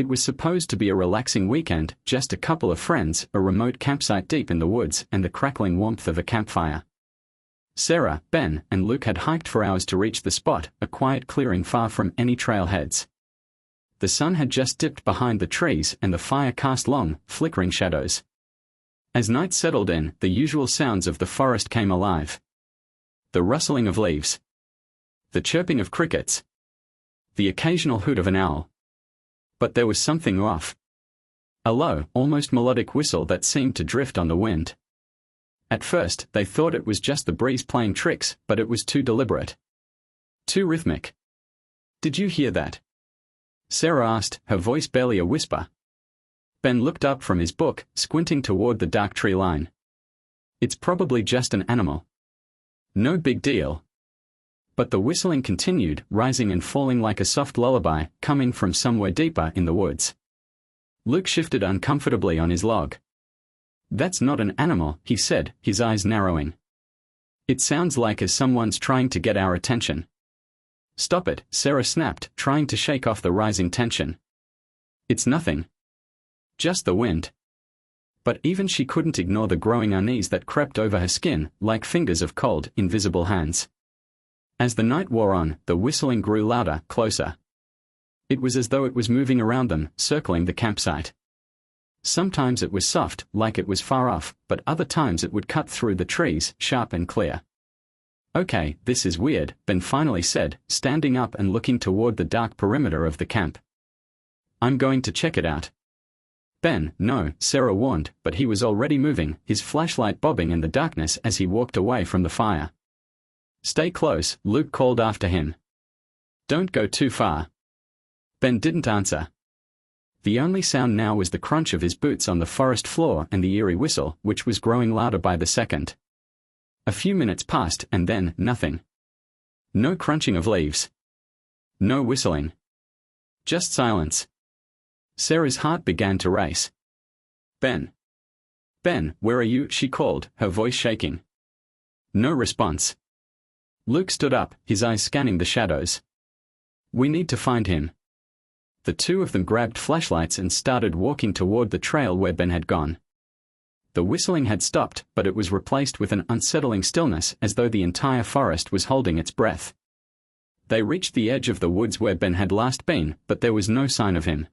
It was supposed to be a relaxing weekend, just a couple of friends, a remote campsite deep in the woods, and the crackling warmth of a campfire. Sarah, Ben, and Luke had hiked for hours to reach the spot, a quiet clearing far from any trailheads. The sun had just dipped behind the trees and the fire cast long, flickering shadows. As night settled in, the usual sounds of the forest came alive. The rustling of leaves. The chirping of crickets. The occasional hoot of an owl. But there was something off. A low, almost melodic whistle that seemed to drift on the wind. At first, they thought it was just the breeze playing tricks, but it was too deliberate. Too rhythmic. "Did you hear that?" Sarah asked, her voice barely a whisper. Ben looked up from his book, squinting toward the dark tree line. "It's probably just an animal. No big deal." But the whistling continued, rising and falling like a soft lullaby, coming from somewhere deeper in the woods. Luke shifted uncomfortably on his log. "That's not an animal," he said, his eyes narrowing. "It sounds like someone's trying to get our attention." "Stop it," Sarah snapped, trying to shake off the rising tension. "It's nothing. Just the wind." But even she couldn't ignore the growing unease that crept over her skin, like fingers of cold, invisible hands. As the night wore on, the whistling grew louder, closer. It was as though it was moving around them, circling the campsite. Sometimes it was soft, like it was far off, but other times it would cut through the trees, sharp and clear. "Okay, this is weird," Ben finally said, standing up and looking toward the dark perimeter of the camp. "I'm going to check it out." "Ben, no," Sarah warned, but he was already moving, his flashlight bobbing in the darkness as he walked away from the fire. "Stay close," Luke called after him. "Don't go too far." Ben didn't answer. The only sound now was the crunch of his boots on the forest floor and the eerie whistle, which was growing louder by the second. A few minutes passed and then nothing. No crunching of leaves. No whistling. Just silence. Sarah's heart began to race. "Ben. Ben, where are you?" she called, her voice shaking. No response. Luke stood up, his eyes scanning the shadows. "We need to find him." The two of them grabbed flashlights and started walking toward the trail where Ben had gone. The whistling had stopped, but it was replaced with an unsettling stillness, as though the entire forest was holding its breath. They reached the edge of the woods where Ben had last been, but there was no sign of him.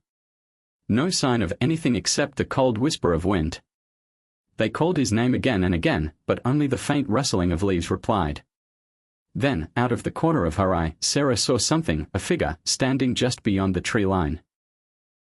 No sign of anything except the cold whisper of wind. They called his name again and again, but only the faint rustling of leaves replied. Then, out of the corner of her eye, Sarah saw something, a figure, standing just beyond the tree line.